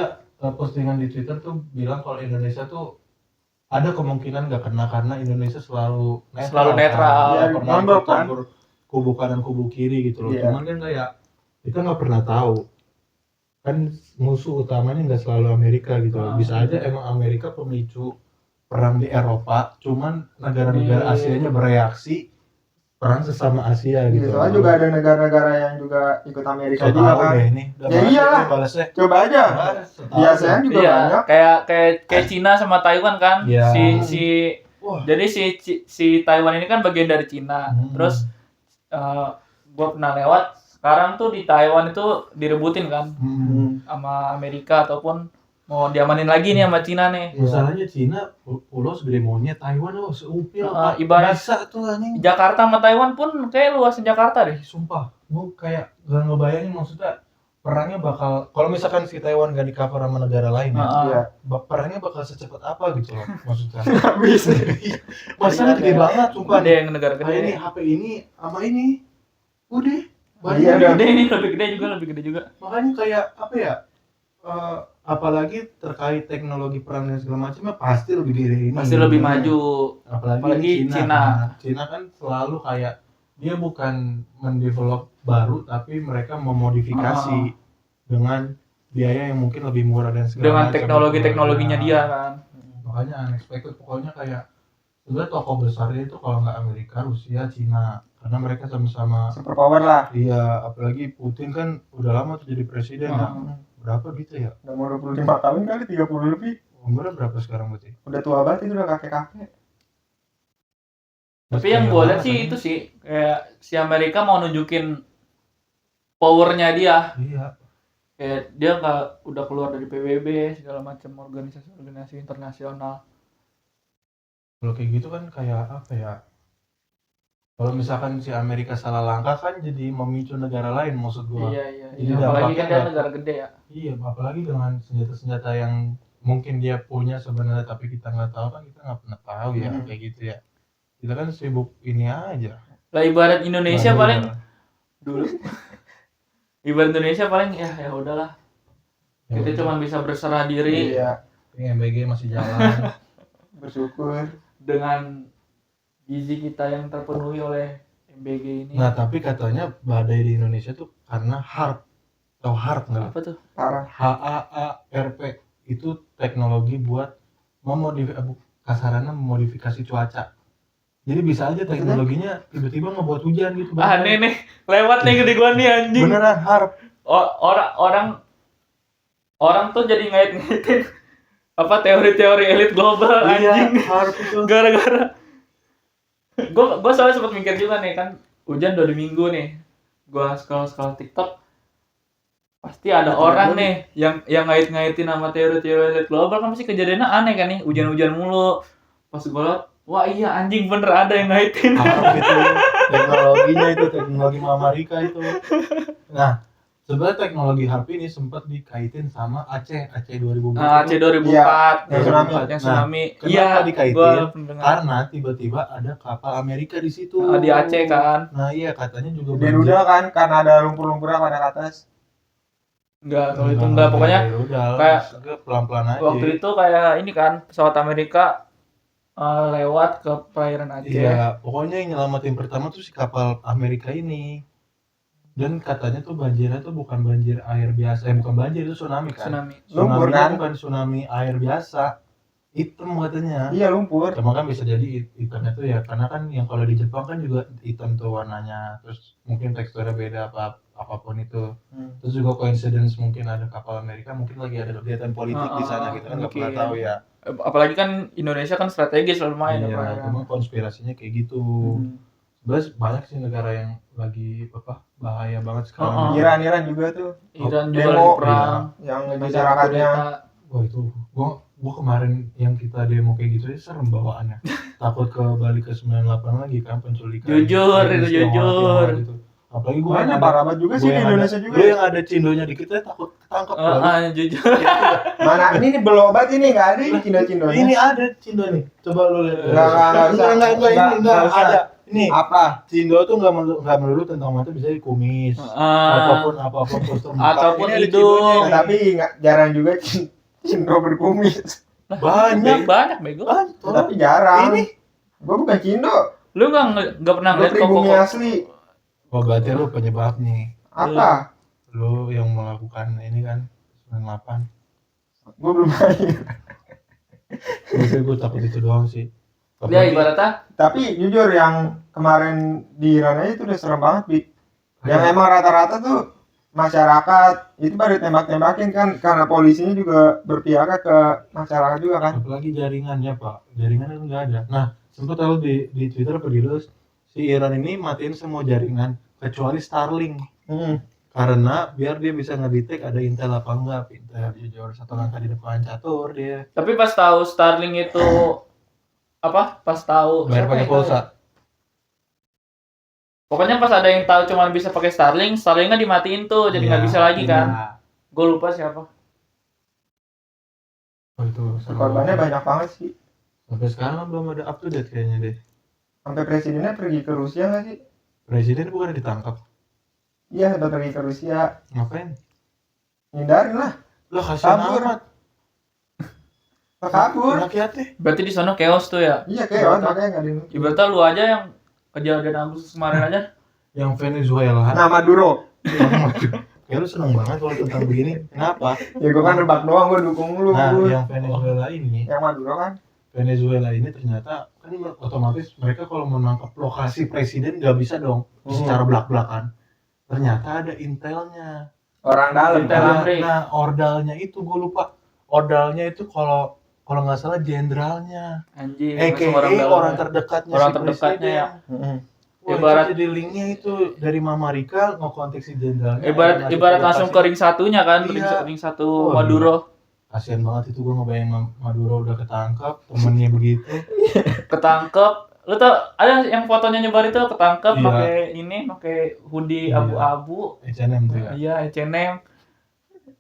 postingan di Twitter tuh bilang kalau Indonesia tuh ada kemungkinan nggak kena karena Indonesia selalu Selalu netral. Nggak Iya, pernah nondok, kan? campur kubu kanan kubu kiri gitu loh. Iya. Cuman kan kayak kita nggak pernah tahu kan musuh utamanya nggak selalu Amerika gitu loh. Bisa aja emang Amerika pemicu perang di Eropa, cuman negara-negara Iya. Asianya bereaksi perang sesama Asia gitu. Soalnya juga ada negara-negara yang juga ikut Amerika Saya juga tahu kan. deh ini. Udah Ya bahas iyalah. ini, balasnya. Coba aja. Di ASEAN juga Iya, banyak. kayak Cina sama Taiwan kan. Iya. Wah. Jadi si Taiwan ini kan bagian dari Cina. Hmm. Terus gua pernah lewat, sekarang tuh di Taiwan itu direbutin kan sama Amerika ataupun mau diamanin lagi nih sama Cina nih. Masalahnya Cina pulau segede monyet, Taiwan seupil. Pak. Ibarat bisa tuh anjing. Jakarta sama Taiwan pun kayak luasan Jakarta deh. Sumpah, gua kayak gak ngebayangin maksudnya perangnya bakal, kalau misalkan si Taiwan gak di cover sama negara lain ya, Iya. perangnya bakal secepat apa gitu loh maksudnya. Habis. Masalahnya gede banget sumpah. Ada yang negara Kayak gede. ini HP ini sama ini udah Iya, banyak. udah. Gede ini lebih gede juga. Makanya kayak apa ya, apalagi terkait teknologi perang dan segala macamnya pasti lebih gede ini. Pasti lebih maju. Apalagi Apalagi Cina. Cina kan selalu kayak dia bukan mendevelop baru tapi mereka memodifikasi dengan biaya yang mungkin lebih murah dan segala Dengan macam. teknologinya Ya. dia kan. Makanya unexpected, pokoknya kayak sebenarnya tokoh besarnya itu kalau nggak Amerika, Rusia, Cina, karena mereka sama-sama. Super power lah. Iya, apalagi Putin kan udah lama tuh jadi presiden ya. Berapa gitu ya? Udah mau 25 tahun kali, 30 lebih. Umurnya berapa sekarang berarti? Udah tua banget itu, udah kakek-kakek. Tapi yang gue lihat sih itu sih kayak si Amerika mau nunjukin powernya dia. Iya. Kayak dia nggak udah keluar dari PBB segala macam organisasi internasional. Kalau kayak gitu kan kayak apa ya? Kalau misalkan si Amerika salah langkah kan jadi memicu negara lain maksud gua. Iya. Jadi Apalagi dampaknya kan dia nggak- negara gede ya. Iya, apalagi dengan senjata-senjata yang mungkin dia punya sebenarnya tapi kita nggak tahu kan, kita nggak pernah tahu ya kayak gitu ya. Kita kan sibuk ini aja. Lah ibarat Indonesia Bandel. paling dulu. Ibarat Indonesia paling ya udahlah. Ya Kita udah. cuma bisa berserah diri Iya, Ini MBG masih jalan. bersyukur. dengan gizi kita yang terpenuhi oleh MBG ini. Nah, tapi katanya badai di Indonesia tuh karena HARP. Tahu HARP nggak? Apa tuh? Parah. HAARP itu teknologi buat memodifikasi cuaca. Jadi bisa aja teknologinya tiba-tiba ngebuat hujan gitu. Aneh nih, lewat nih gede gua nih anjing. Beneran HARP. Orang tuh jadi ngait-ngaitin apa teori-teori elit global anjing. Iya, HARP itu. Gara-gara gua soalnya sempat mikir juga nih kan hujan 2 minggu nih. Gua scroll TikTok pasti ada orang nih yang ngait-ngaitin sama teori-teori elit global kan pasti kejadiannya aneh kan nih, hujan-hujan mulu. Pas gua liat, wah iya anjing bener ada yang ngaitin. HARP itu teknologinya itu teknologi Mama Rika itu. Nah, sebenarnya teknologi HARP ini sempat dikaitin sama Aceh 2004. Aceh 2004 yang tsunami. yang tsunami. Kenapa Iya, dikaitin? gua pendengar. Karena tiba-tiba ada kapal Amerika di situ. Di Aceh kan. Nah iya, katanya juga Di rudal kan, karena ada lumpur-lumpurnya pada ke atas. Enggak, kalau itu enggak, pokoknya kayak pelan-pelan aja. waktu itu kayak ini kan pesawat Amerika lewat ke perairan Aceh. Iya, pokoknya yang nyelamatin pertama tuh si kapal Amerika ini. Dan katanya tuh banjirnya tuh bukan banjir air biasa, bukan banjir, itu tsunami kan. Tsunami. Lumpur Tsunami-nya kan? bukan tsunami air biasa. Hitam katanya. Iya, lumpur. Cuma kan bisa jadi hitamnya tuh ya, karena kan yang kalau di Jepang kan juga hitam tuh warnanya. Terus mungkin teksturnya beda apapun itu. Terus juga coincidence mungkin ada kapal Amerika, mungkin lagi ada kegiatan politik di sana, kita kan nggak pernah mungkin. tahu ya. Apalagi kan Indonesia kan strategis lumayan ya, Pak. Iya, cuma konspirasinya kayak gitu. Sebenarnya banyak sih negara yang lagi bahaya banget sekarang. Iran juga tuh. Iran juga Demo. lagi perang. Yang Lagi masyarakatnya. kudeta. Wah itu, gua kemarin yang kita demo kayak gitu aja serem bawaannya. Takut balik ke 98 lagi kan, penculikan. Jujur, itu Etnis Tionghoa jujur. gitu. Apalagi gua Banyak yang parah banget juga sih di Indonesia juga. Gue yang ada cindonya dikit aja takut ketangkep. Jujur. Mana ini belobat ini enggak ada ini cindo-cindonya. Ini ada cindo nih. Coba lu lihat. Enggak usah. Enggak usah. ada. Ini Apa? cindo tuh enggak melulu tentang mata, bisa di kumis. Apapun kostum. Ataupun Ini ada hidung. cindonya nih. Tapi jarang juga cindo berkumis. Banyak. Banyak bego. Tapi jarang. Ini. Gua bukan cindo. Lu nggak pernah Gua ngeliat pribumi koko. asli. Oh berarti lu penyebabnya. Apa? Lu yang melakukan ini kan 98. Gua belum main. Gue takut itu doang sih. Ya ibaratnya Tapi jujur yang kemarin di Iran aja itu udah serem banget, Bi. Yang emang rata-rata tuh masyarakat itu baru tembak-tembakin kan, karena polisinya juga berpihak ke masyarakat juga kan. Apalagi jaringannya Pak, jaringannya nggak ada. Nah sempat tahu di Twitter apa di Reels, si Iran ini matiin semua jaringan kecuali Starlink. Karena biar dia bisa ngedetek ada intel apa enggak. Pintar, jujur, satu langkah di depan, catur dia. tapi pas tahu Starlink itu pas tahu Bayar pakai pulsa. Pokoknya pas ada yang tahu cuma bisa pakai Starlink-nya dimatiin tuh, jadi nggak bisa lagi kan. Iya. Gue lupa siapa. Oh, itu seru Korbannya banget. banyak banget sih. Sampai sekarang belum ada up to date kayaknya deh. Sampai presidennya pergi ke Rusia nggak sih? Presiden bukan ditangkap. Iya, udah pergi ke Rusia. Ngapain? Hindarin lah. Lah kasihan Kabur. amat. Kabur. Rakyatnya. Berarti di sana chaos tuh ya. Iya, kayak makanya nggak di. Ibaratnya lu aja yang kejadian Agustus kemarin aja. Yang Venezuela. Nah, Maduro. Ya lu seneng banget kalau tentang begini. Kenapa? Ya gue kan nebak doang, gue dukung lu. Nah, Bro. yang Venezuela ini, Yang Maduro kan. Venezuela ini ternyata kan otomatis mereka kalau menangkap lokasi presiden nggak bisa dong secara belak-belakan. Ternyata ada intelnya. Orang dalam. Intel kan? Amri. Nah, ordalnya itu gue lupa. Ordalnya itu kalau nggak salah jenderalnya. Anjing, Kayak langsung dalam orang ya. terdekatnya Orang si terdekatnya presiden. ya. Wah, Ibarat- itu jadi linknya itu dari Mama Rika ngekontak si jenderalnya. Ibarat langsung ke ring satunya kan, Iya. ring satu Oh, Maduro. Kasian banget itu gue ngebayang Maduro udah ketangkap, temennya begitu. Ketangkep. Lu tau ada yang fotonya nyebar itu ketangkep Iya. pakai hoodie Iya. abu-abu. H&M tuh ya. Iya, H&M.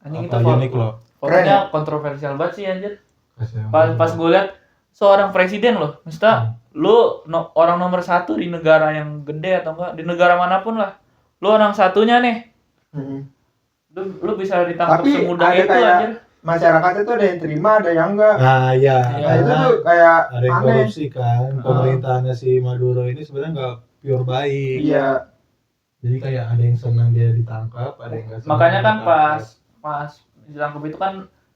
Anjing itu Apa unik loh. fotonya kontroversial banget sih anjir. Kasian Pas banget. gue lihat seorang presiden loh, maksudnya lu orang nomor satu di negara yang gede atau enggak di negara manapun lah, lu orang satunya nih, lu bisa ditangkap Tapi semudah ada itu kayak- anjir. Masyarakat itu ada yang terima, ada yang enggak. Nah, iya. Nah, itu Karena tuh kayak ada yang aneh. korupsi kan. Pemerintahannya si Maduro ini sebenarnya nggak pure baik. Iya. Jadi kayak ada yang senang dia ditangkap, ada yang nggak senang. Makanya kan ditangkap. pas ditangkap itu kan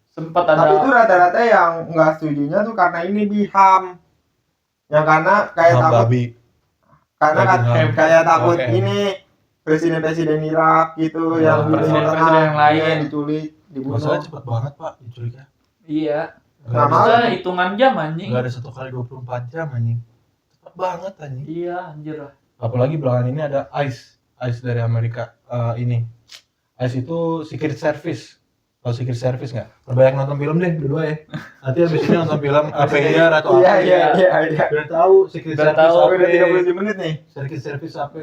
sempat Tapi itu ada rata-rata yang nggak setujunya tuh karena ini BIHAM. Yang karena kayak Ham takut, babi. karena kan Ham. kayak takut Ham. ini presiden-presiden Irak gitu Ya, yang di presiden-presiden Timur Tengah, yang lain. iya, diculik, dibunuh. Masalah cepet banget Pak diculiknya. iya. Nggak Nah, ada- malah- Bisa hitungan jam anjing. nggak ada 1 kali 24 jam anjing. Cepet banget anjing. Iya anjir lah. Apalagi belakangan ini ada ICE dari Amerika. Ini ICE itu Secret Service. Tahu Secret Service nggak? Terbanyak nonton film deh berdua ya. Nanti habis ini nonton film Avenger atau Iya, apa. iya, iya. Udah tahu Secret Udah Service tahu, apa? Udah 37 menit nih. Secret Service apa?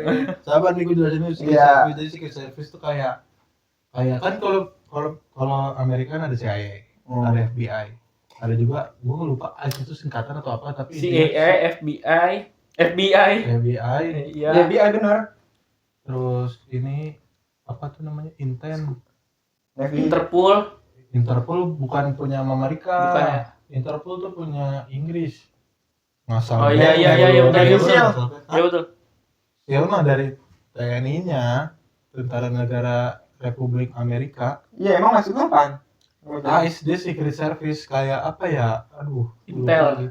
Sabar nih gue jelasin dulu Secret Iya. Service. Jadi Secret Service itu kayak kan kalau Amerika kan ada CIA, ada FBI, ada juga gue lupa ICE itu singkatan atau apa tapi CIA, FBI. FBI, Iya. Ya, BI benar. terus ini apa tuh namanya Navy. Interpol bukan punya Amerika, bukan ya? Interpol tuh punya Inggris. Ngasal. Oh, iya, iya, iya, iya, betul, iya, betul. Iya betul. Ya mah dari TNI-nya, Tentara Negara Republik Amerika. Iya, emang masuk kapan? ICE dia Secret Service kayak apa ya? Aduh, Intel. lupa lagi.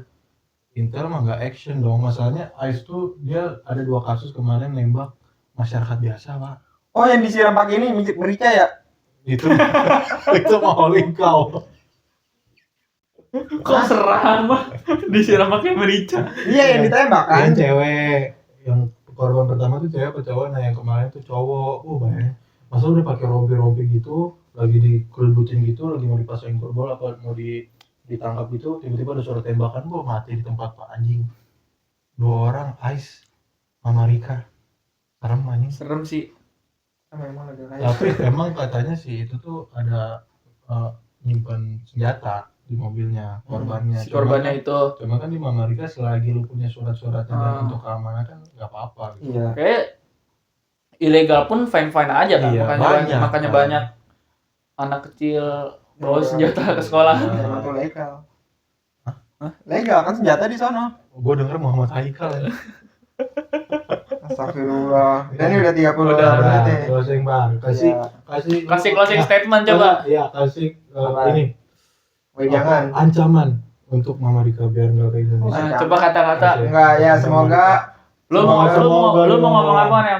Intel mah nggak action dong. Masalahnya ICE tuh dia ada 2 kasus kemarin nembak masyarakat biasa, Pak. Oh, yang disiram pakai ini merica ya? Itu itu mah holy cow. Kok serang mah disiram pakai merica. Iya, yang ditembak kan? Yang cewek, yang korban pertama tuh cewek apa cowok, nah yang kemarin tuh cowok. Bayangin. Masa udah pakai rompi-rompi gitu, lagi dikelibutin gitu, lagi mau dipasangin gerbol apa mau ditangkap gitu, tiba-tiba ada suara tembakan, mati di tempat Pak anjing. 2 orang ICE Mama Rika. Serem anjing. Serem sih. Memang ada kayak. Tapi emang katanya sih itu tuh ada nyimpan senjata di mobilnya korbannya. Si korbannya itu Cuma kan di Mama Rika selagi lu punya surat-suratnya dan untuk keamanan kan nggak apa-apa gitu. Iya. kayak ilegal pun fine-fine aja kan. Iya, makanya banyak. banyak anak kecil bawa senjata ke sekolah. Iya. Emang tuh legal. Legal kan senjata di sana. Gue denger Muhammad Haikal ya. Astagfirullah. Dan ini udah 30 Udah. menit nih. Closing bang, kasih Iya. Kasih closing statement coba. Iya, kasih Apa? ini Jangan. ancaman untuk Mama Rika biar nggak kayak gini. Oh, Nah, coba kata-kata. Enggak ya, semoga Lu mau Semoga lu mau lu- ngomong apa nih?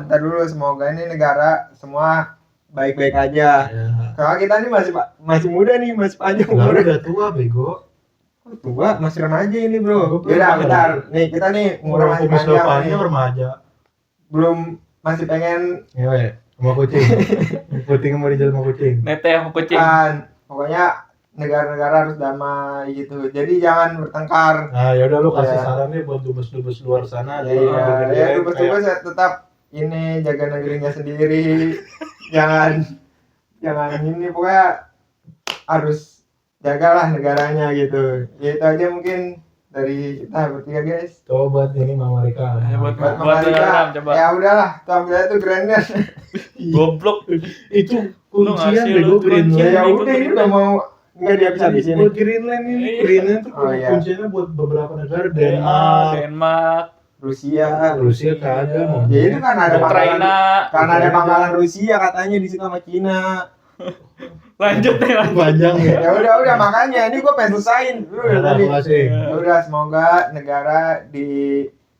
tar dulu semoga ini negara semua baik-baik aja. Ya. Karena kita nih masih muda nih, masih panjang Lalu umur. udah tua bego. Tua, masih remaja ini, Bro. Gua belum Yaudah, ada. bentar. Nih, kita nih umur masih Kumis panjang depannya nih. remaja. Belum masih pengen Ngewe sama kucing. Kucing mau dijual sama kucing. Nete yang kucing. kan. Pokoknya negara-negara harus damai gitu. Jadi jangan bertengkar. Nah, ya udah lu kasih Ya. saran nih buat dubes-dubes luar sana. Ya, ya dubes-dubes ya tetap ini jaga negerinya sendiri. jangan ini pokoknya harus jagalah negaranya gitu. Ya itu aja mungkin dari kita bertiga guys. Coba buat ini Mama Rika. Ya, buat Mama Rika, Ram, coba. ya udahlah, tampilnya itu Greenland. Goblok. Itu Lu kuncian ngasih bego lu kuncian. Greenland. Ya udah ini udah mau nggak dihabis-habisin. Buat Greenland ini, Iya. Greenland tuh Oh, iya. kuncinya buat beberapa negara. Denmark, Denmark, Rusia. Rusia kagak mau. Ya itu kan ada pangkalan, Ukraina. karena ada pangkalan Rusia katanya di situ sama Cina. Lanjut nih, lanjut. Panjang ya. Ya udah makanya ini gua pengen selesaiin. Lu udah tadi. Makasih. Ya udah semoga negara di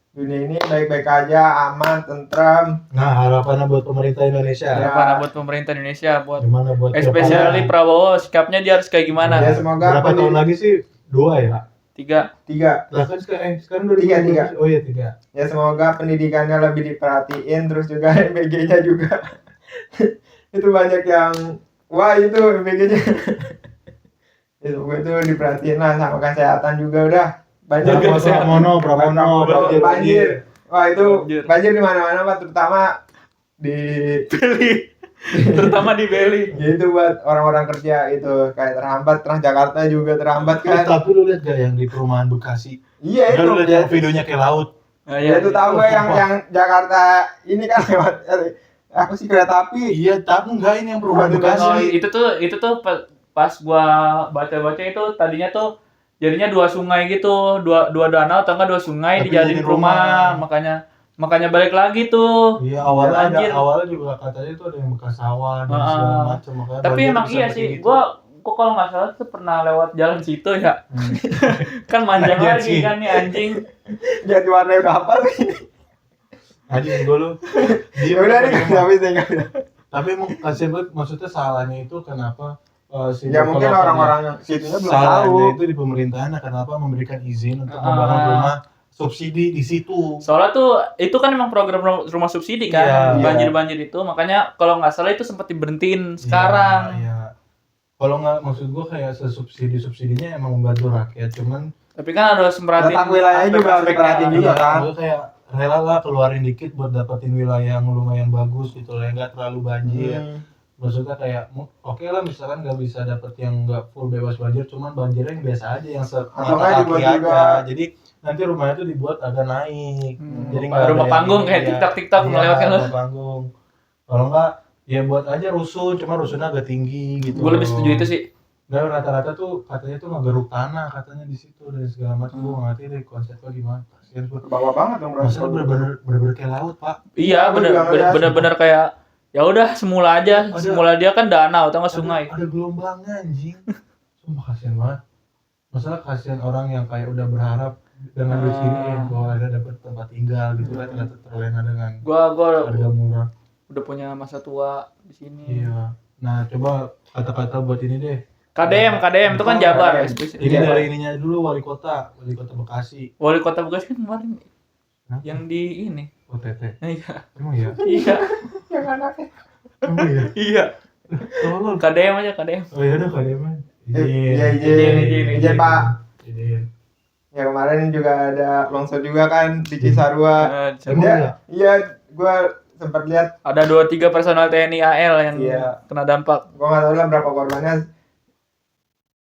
dunia ini baik-baik aja, aman, tentram. Nah, harapannya buat pemerintah Indonesia. Ya. Harapan buat pemerintah Indonesia, buat Gimana buat especially kedepannya? Prabowo, sikapnya dia harus kayak gimana? Ya semoga Berapa tahun lagi sih? 2 ya? 3. 3. Lah kan sekarang Tiga. 2020. Oh iya 3. Ya semoga pendidikannya lebih diperhatiin, terus juga MBG-nya juga. Itu banyak yang wah itu MBG-nya. itu diperhatiin lah, sama kesehatan juga udah. Banjir Jaga kesehatan. banjir. Wah itu Banjir. banjir di mana-mana Pak, terutama di Beli. Terutama di Beli. ya itu buat orang-orang kerja itu kayak terhambat. Transjakarta juga terhambat kan. Tapi lu lihat gak yang di perumahan Bekasi? Iya Kan itu. lu lihat yang videonya kayak laut. Nah, Ya itu tahu gue yang Jakarta ini kan lewat aku sih kereta api. Iya, tapi enggak ini yang perumahan Bukan Oh, Bekasi. itu tuh pas gua baca-baca itu tadinya tuh jadinya 2 sungai gitu, dua danau atau enggak 2 sungai Tapi dijadiin jadi rumah. rumah. Makanya balik lagi tuh. Iya, awalnya Banjir. awalnya juga katanya itu ada yang bekas sawah dan segala macam makanya. Tapi banjir emang bisa iya sampai sih, gitu. gua kalau nggak salah tuh pernah lewat jalan situ ya. Kan manjang Anjing. lagi kan nih anjing. Jadi warnanya udah apa sih? Anjing gue lu. Ya udah nih habis deh. Tapi emang kasihan banget, maksudnya salahnya itu kenapa si Ya mungkin developernya- orang-orang yang situnya belum salahnya tahu. itu di pemerintahan kenapa memberikan izin untuk Ah. membangun rumah subsidi di situ. Soalnya tuh itu kan emang program rumah subsidi kan, Iya. banjir-banjir itu. Makanya kalau nggak salah itu sempat diberhentiin sekarang. Iya. Kalau nggak maksud gua kayak subsidinya emang membantu rakyat, cuman Tapi kan harus merhatiin Letak wilayahnya juga harus aspek-aspeknya. diperhatiin juga iya, kan. gua kayak rela lah keluarin dikit buat dapetin wilayah yang lumayan bagus gitu lah, nggak terlalu banjir. Maksudnya kayak oke lah misalkan nggak bisa dapet yang nggak full bebas banjir, cuman banjirnya yang biasa aja yang Atau semata nggak kaki dibuat aja. juga. Jadi nanti rumahnya tuh dibuat agak naik. Jadi nggak Rumah ada yang panggung ini, kayak iya. TikTok Iya, melewatkan lo. rumah panggung. Kalau nggak ya buat aja rusun, cuma rusunnya agak tinggi gitu. Gue lebih setuju itu sih. Dan rata-rata tuh katanya tuh ngegeruk tanah katanya di situ dan segala macam. Gua nggak ngerti deh konsepnya gimana. Kasian gua. Ke bawah banget dong berarti. Maksudnya bener-bener kayak laut pak. Iya, Aku juga ngeliat. bener-bener kayak ya udah semula aja. Ada- Semula dia kan danau atau nggak sungai. Ada gelombangnya anjing. Sumpah kasian banget. Masalah kasian orang yang kayak udah berharap dengan duit ini bahwa ada dapat tempat tinggal gitu kan, ternyata terlena dengan Gua harga murah. udah punya masa tua di sini. Iya. Nah coba kata-kata buat ini deh. KDM itu kan Jabar. KDM. spesial. Ini Iya. dari ininya dulu wali kota Bekasi. Wali Kota Bekasi kan kemarin Hah? yang di ini. OTT. Iya. Emang iya? Iya. Yang anaknya. Emang iya? Iya. Tolong. KDM aja KDM. Oh iya udah kali emang. Iya Izin. izin Pak. Izin. Ya kemarin juga ada longsor juga kan di Cisarua. Emang Dia- iya? Iya, gua sempat lihat. Ada 2-3 personal TNI AL yang Iya. kena dampak. Gua nggak tahu lah berapa korbannya.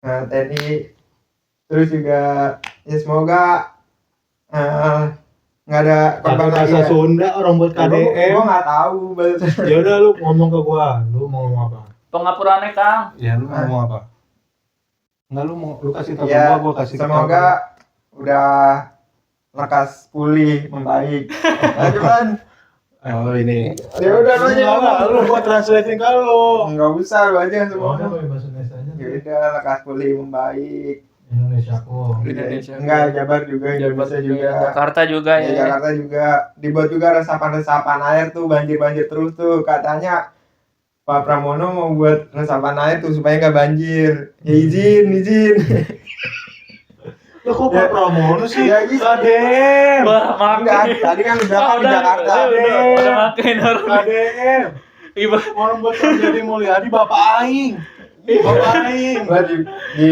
Nah, TNI terus juga ya semoga nggak ada korban lagi bahasa ya. Sunda orang buat Gua KDM. nggak tahu bahasa. Ya udah lu ngomong ke gua. Lu mau ngomong apa? Pengapurannya Kang. Ya lu mau ngomong apa? Enggak lu kasih tahu Ya, gua kasih tahu. semoga udah lekas pulih membaik. Nah, cuman Oh ini. ya udah lu aja Enggak, ngomong. lu gua translating kalau. Nggak usah lu aja Oh, semua. bahasa Indonesia aja. Ya udah lekas pulih membaik. Indonesia kok. Indonesia. Enggak, Jabar juga, Indonesia juga. Jakarta juga Ya, ya. Jakarta juga dibuat juga resapan-resapan air tuh, banjir-banjir terus tuh. Katanya Pak Pramono mau buat resapan air tuh supaya nggak banjir. Ya izin. Lu kok Ya. Pak Pramono sih? Ya, gitu. KDM. Wah, Enggak, makin. tadi kan udah kan di Jakarta. Udah makin orang. KDM. Iba Orang buat jadi Mulyadi Bapak Aing. Ngapain? Lah di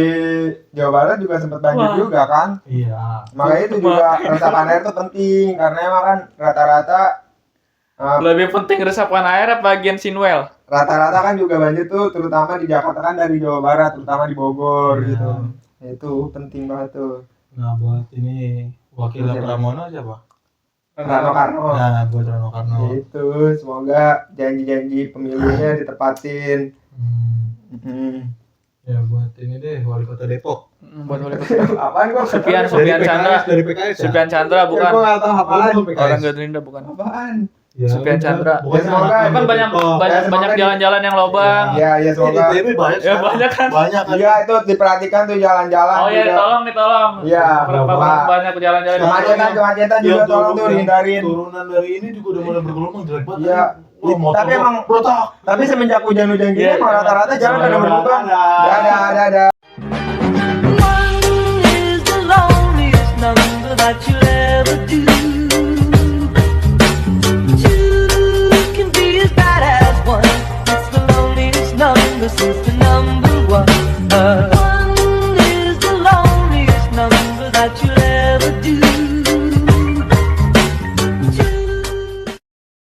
Jawa Barat juga sempat banjir Wah. juga kan. Iya. Makanya itu juga resapan air itu penting karena emang kan rata-rata Lebih penting resapan air apa Gensinwell? rata-rata kan juga banjir tuh terutama di Jakarta kan dari Jawa Barat terutama di Bogor Iya. gitu. Itu penting banget tuh. Nah, buat ini wakilnya Siapa? Pramono siapa? Rano Karno. Nah, buat Rano Karno. Itu semoga janji-janji pemilunya ditepatin. Hmm. Ya buat ini deh wali kota Depok. Buat wali kota. Apaan gua? Supian Dari Chandra. PKS, dari PKS ya? Supian Chandra Ya, bukan. gua nggak tahu apaan. Oh, PKS. Orang Gerindra bukan. Apaan? Ya, Supian udah, Chandra. pokoknya Ya, semoga anak-anak Kan banyak Depok. banyak semoga banyak di- jalan-jalan yang lobang. Ya, ya Di semoga. ITB banyak Ya, sekarang. banyak kan? Banyak kan. Iya itu diperhatikan tuh jalan-jalan. Oh iya, juga. tolong nih tolong. Iya, Berapa Pak. banyak jalan-jalan. Kemacetan juga Yang tolong tuh yang dihindarin. Turunan dari ini juga udah mulai bergelombang jelek banget. Iya. Wah, motor Tapi emang protak. tapi semenjak hujan-hujan gini Iya, emang rata-rata jalan emang pada berlubang. ada. Ada. One is the loneliest number that you'll ever do. Two can be as bad as one. It's the loneliest number since the